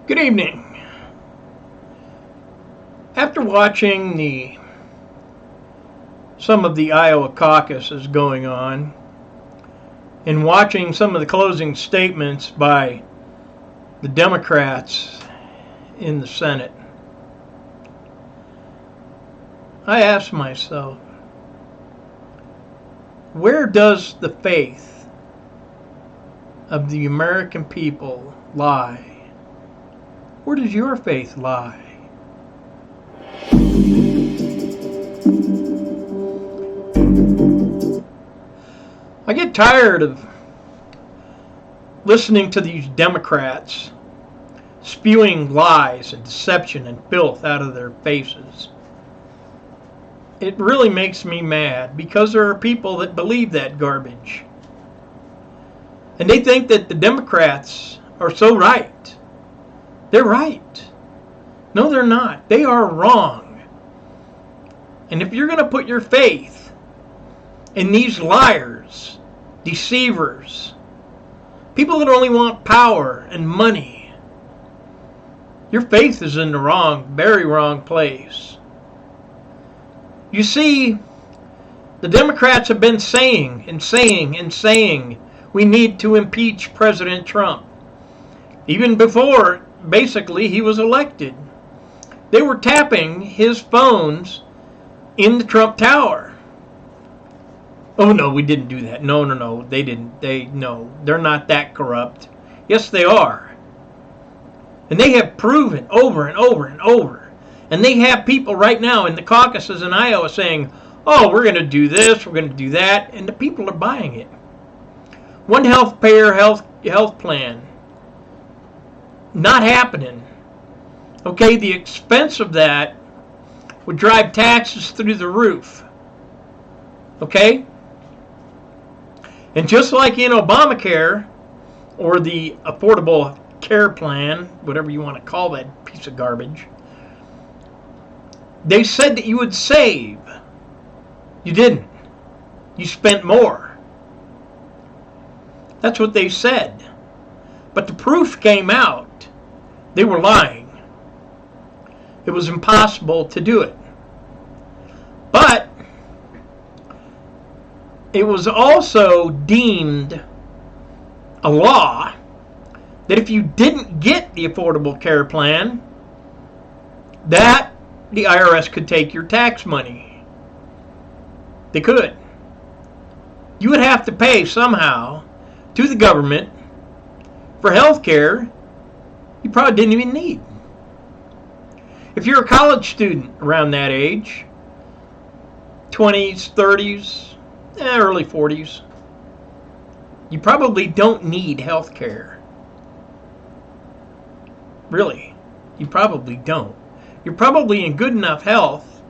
Good evening. After watching some of the Iowa caucuses going on and watching some of the closing statements by the Democrats in the Senate, I asked myself, where does the faith of the American people lie? Where does your faith lie? I get tired of listening to these Democrats spewing lies and deception and filth out of their faces. It really makes me mad because there are people that believe that garbage. And they think that the Democrats are so right. They're right. No, they're not. They are wrong. And if you're going to put your faith in these liars, deceivers, people that only want power and money, your faith is in the wrong, very wrong place. You see, the Democrats have been saying we need to impeach President Trump. Even before, basically, he was elected. They were tapping his phones in the Trump Tower. Oh, no, we didn't do that. No, they didn't. They're not that corrupt. Yes, they are. And they have proven over and over and over. And they have people right now in the caucuses in Iowa saying, oh, we're going to do this, we're going to do that. And the people are buying it. One health plan. Not happening. Okay, the expense of that would drive taxes through the roof. Okay? And just like in Obamacare, or the Affordable Care Plan, whatever you want to call that piece of garbage, they said that you would save. You didn't. You spent more. That's what they said. But the proof came out. They were lying. It was impossible to do it. But it was also deemed a law that if you didn't get the Affordable Care Plan, that the IRS could take your tax money. They could. You would have to pay somehow to the government for health care you probably didn't even need. If you're a college student around that age, 20s, 30s, early 40s, you probably don't need health care. Really, you probably don't. You're probably in good enough health,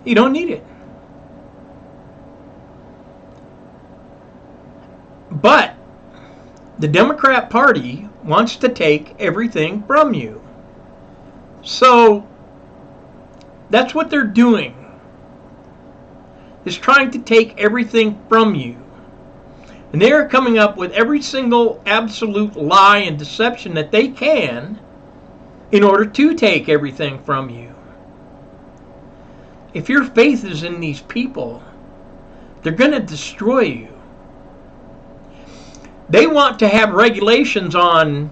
you don't need it. But the Democrat Party wants to take everything from you. So that's what they're doing, is trying to take everything from you. And they're coming up with every single absolute lie and deception that they can in order to take everything from you. If your faith is in these people, they're going to destroy you. They want to have regulations on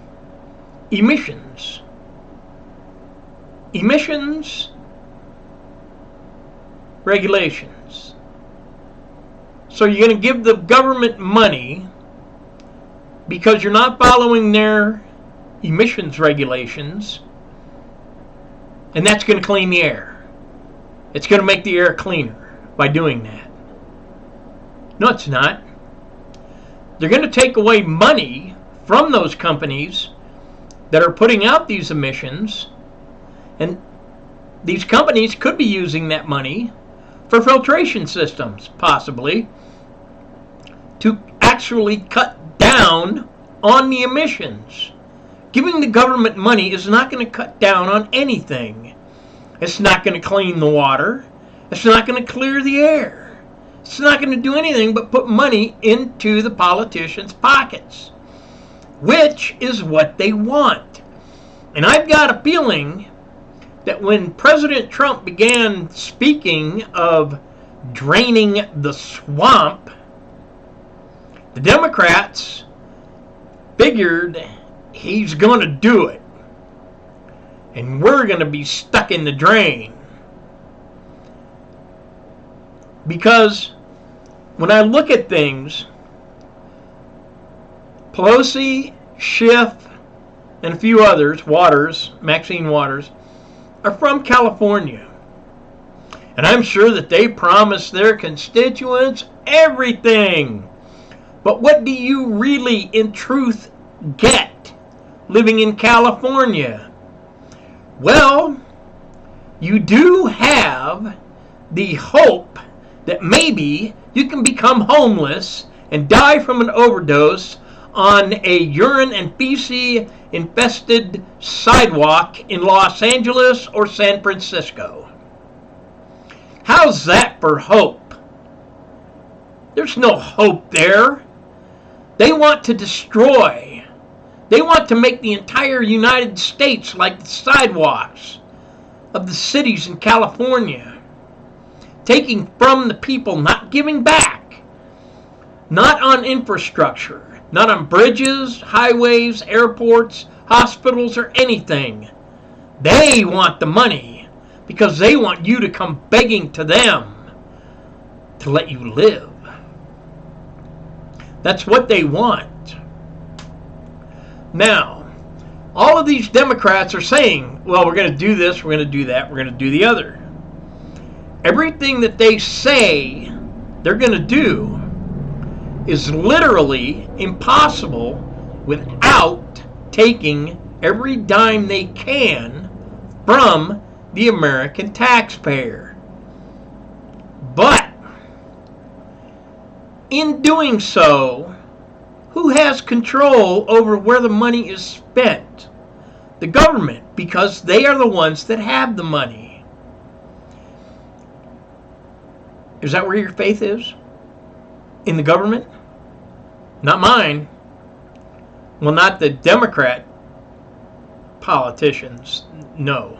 emissions. Emissions regulations. So you're going to give the government money because you're not following their emissions regulations, and that's going to clean the air. It's going to make the air cleaner by doing that. No, it's not. They're going to take away money from those companies that are putting out these emissions, and these companies could be using that money for filtration systems, possibly, to actually cut down on the emissions. Giving the government money is not going to cut down on anything. It's not going to clean the water. It's not going to clear the air. It's not going to do anything but put money into the politicians' pockets, which is what they want. And I've got a feeling that when President Trump began speaking of draining the swamp, the Democrats figured he's going to do it. And we're going to be stuck in the drain. Because when I look at things, Pelosi, Schiff, and a few others, Maxine Waters, are from California. And I'm sure that they promised their constituents everything. But what do you really, in truth, get living in California? Well, you do have the hope that maybe you can become homeless and die from an overdose on a urine and feces infested sidewalk in Los Angeles or San Francisco. How's that for hope? There's no hope there. They want to destroy. They want to make the entire United States like the sidewalks of the cities in California. Taking from the people, not giving back. Not on infrastructure. Not on bridges, highways, airports, hospitals, or anything. They want the money because they want you to come begging to them to let you live. That's what they want. Now, all of these Democrats are saying, well, we're going to do this, we're going to do that, we're going to do the other. Everything that they say they're going to do is literally impossible without taking every dime they can from the American taxpayer. But in doing so, who has control over where the money is spent? The government, because they are the ones that have the money. Is that where your faith is? In the government? Not mine. Well, not the Democrat politicians. No.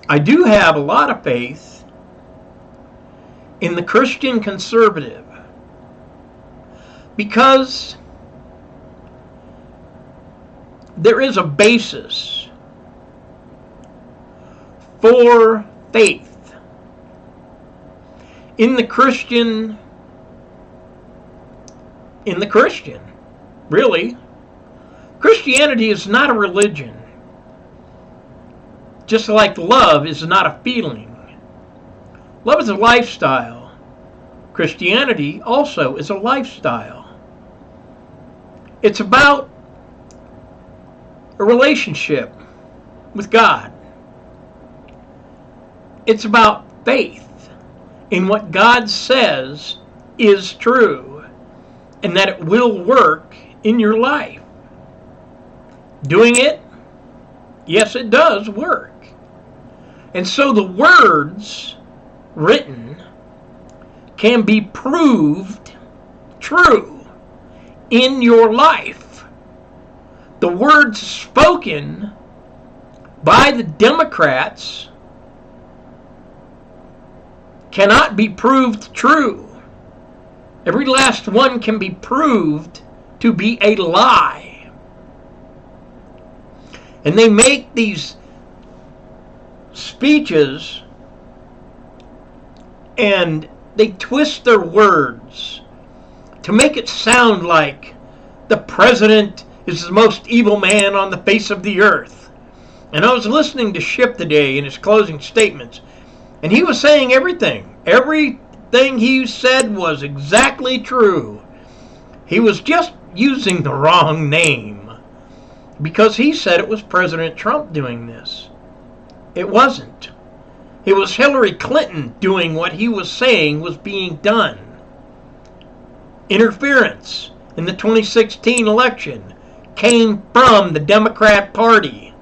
I do have a lot of faith in the Christian conservative because there is a basis for faith in the Christian, really. Christianity is not a religion. Just like love is not a feeling. Love is a lifestyle. Christianity also is a lifestyle. It's about a relationship with God. It's about faith in what God says is true and that it will work in your life. Doing it? Yes, it does work. And so the words written can be proved true in your life. The words spoken by the Democrats cannot be proved true. Every last one can be proved to be a lie. And they make these speeches and they twist their words to make it sound like the president is the most evil man on the face of the earth. And I was listening to Schiff today in his closing statements, and he was saying everything. Everything he said was exactly true. He was just using the wrong name because he said it was President Trump doing this. It wasn't. It was Hillary Clinton doing what he was saying was being done. Interference in the 2016 election came from the Democrat Party.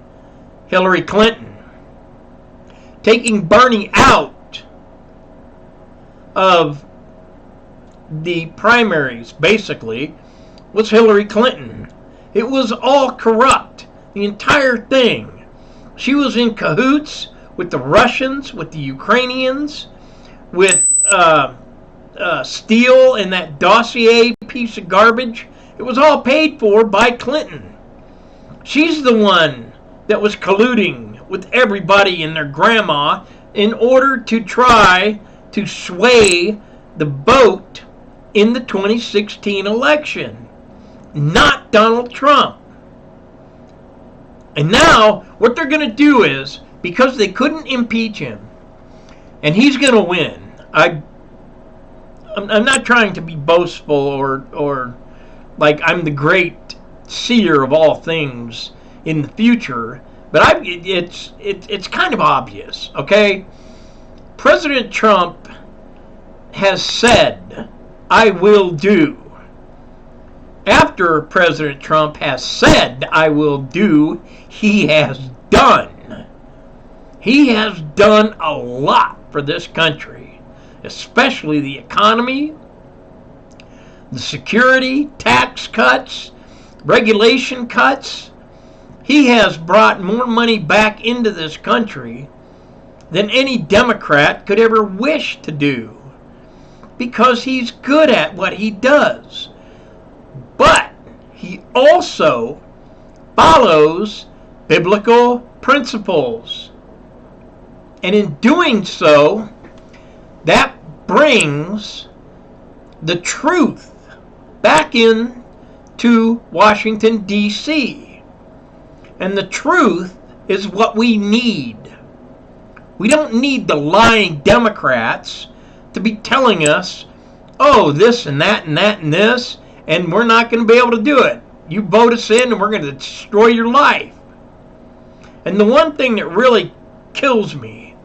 Hillary Clinton. Taking Bernie out of the primaries, basically, was Hillary Clinton. It was all corrupt. The entire thing. She was in cahoots with the Russians, with the Ukrainians, with Steele and that dossier piece of garbage. It was all paid for by Clinton. She's the one that was colluding with everybody and their grandma in order to try to sway the vote in the 2016 election, not Donald Trump. And now what they're going to do is, because they couldn't impeach him, and he's going to win. I'm not trying to be boastful or like I'm the great seer of all things in the future, but it's kind of obvious, okay? President Trump has said, "I will do." After President Trump has said, "I will do," he has done. He has done a lot for this country, especially the economy, the security, tax cuts, regulation cuts. He has brought more money back into this country than any Democrat could ever wish to do, because he's good at what he does. But he also follows biblical principles. And in doing so, that brings the truth back in to Washington, D.C. And the truth is what we need. We don't need the lying Democrats to be telling us, oh, this and that and that and this, and we're not going to be able to do it. You vote us in and we're going to destroy your life. And the one thing that really kills me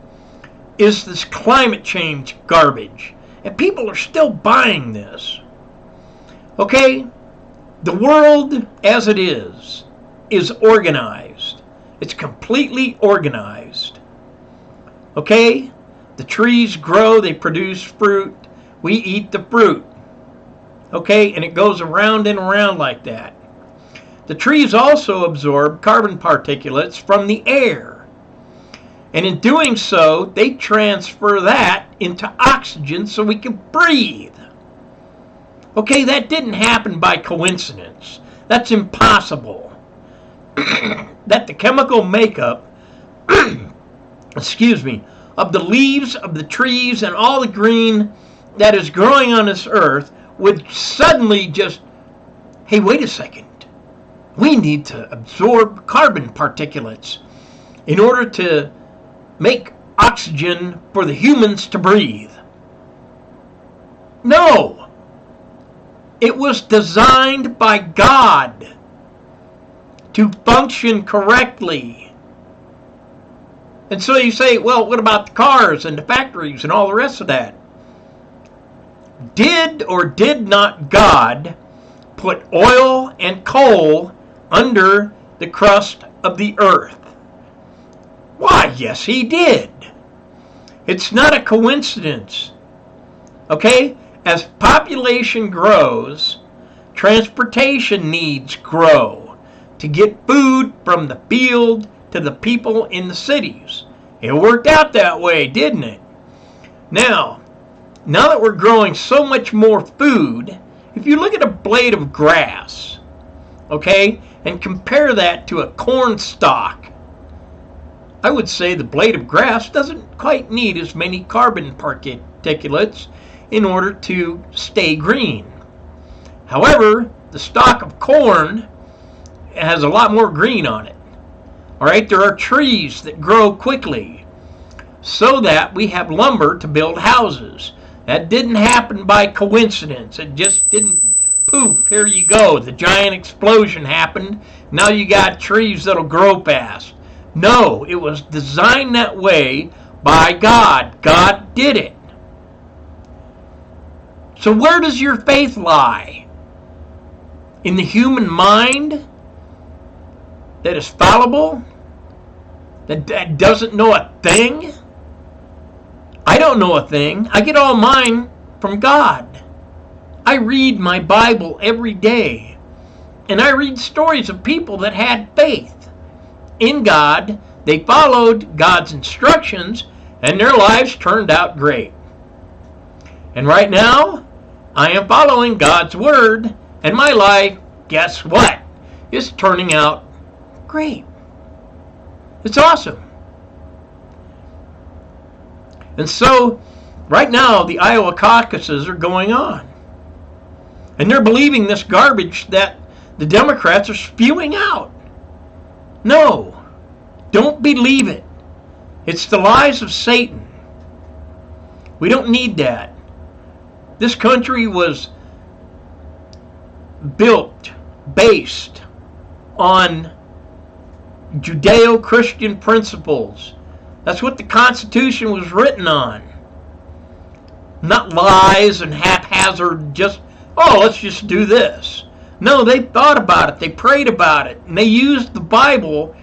is this climate change garbage. And people are still buying this. Okay? The world as it is organized. It's completely organized. Okay? The trees grow, they produce fruit. We eat the fruit. Okay? And it goes around and around like that. The trees also absorb carbon particulates from the air. And in doing so, they transfer that into oxygen so we can breathe. Okay, that didn't happen by coincidence. That's impossible. That the chemical makeup, excuse me, of the leaves of the trees and all the green that is growing on this earth would suddenly just, hey, wait a second. We need to absorb carbon particulates in order to make oxygen for the humans to breathe. No! It was designed by God to function correctly. And so you say, well, what about the cars and the factories and all the rest of that? Did or did not God put oil and coal under the crust of the earth? Why, yes, he did. It's not a coincidence. Okay? As population grows, transportation needs grow to get food from the field to the people in the cities. It worked out that way, didn't it? Now that we're growing so much more food, if you look at a blade of grass, okay, and compare that to a corn stalk, I would say the blade of grass doesn't quite need as many carbon particulates in order to stay green. However, the stalk of corn has a lot more green on it. All right, there are trees that grow quickly so that we have lumber to build houses. That didn't happen by coincidence. It just didn't, poof, here you go. The giant explosion happened. Now you got trees that'll grow fast. No, it was designed that way by God. God did it. So where does your faith lie? In the human mind that is fallible? That doesn't know a thing? I don't know a thing. I get all mine from God. I read my Bible every day. And I read stories of people that had faith. in God, they followed God's instructions, and their lives turned out great. And right now, I am following God's word, and my life, guess what, is turning out great. It's awesome. And so, right now, the Iowa caucuses are going on. And they're believing this garbage that the Democrats are spewing out. No, don't believe it. It's the lies of Satan. We don't need that. This country was built, based on Judeo-Christian principles. That's what the Constitution was written on. Not lies and haphazard, let's just do this. No, they thought about it, they prayed about it, and they used the Bible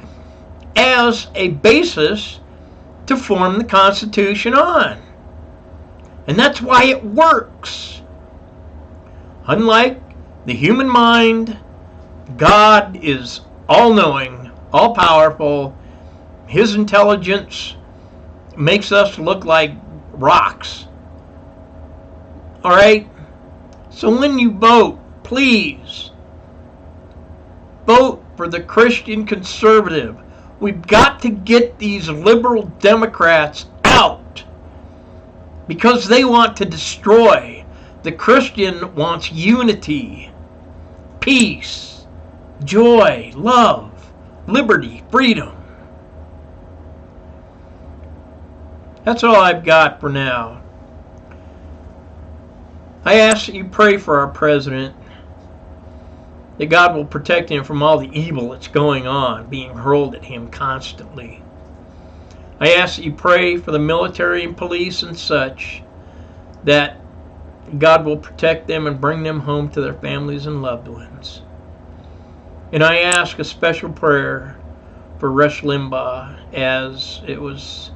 as a basis to form the Constitution on. And that's why it works. Unlike the human mind, God is all-knowing, all-powerful. His intelligence makes us look like rocks. All right? So when you vote, please vote for the Christian conservative. We've got to get these liberal Democrats out because they want to destroy. The Christian wants unity, peace, joy, love, liberty, freedom. That's all I've got for now. I ask that you pray for our president, that God will protect him from all the evil that's going on, being hurled at him constantly. I ask that you pray for the military and police and such, that God will protect them and bring them home to their families and loved ones. And I ask a special prayer for Rush Limbaugh, as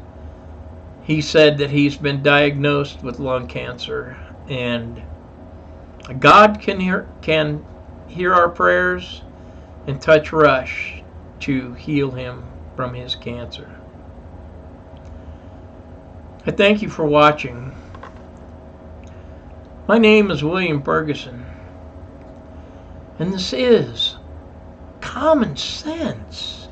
he said that he's been diagnosed with lung cancer, and God can hear our prayers and touch Rush to heal him from his cancer. I thank you for watching. My name is William Ferguson, and this is Common Sense.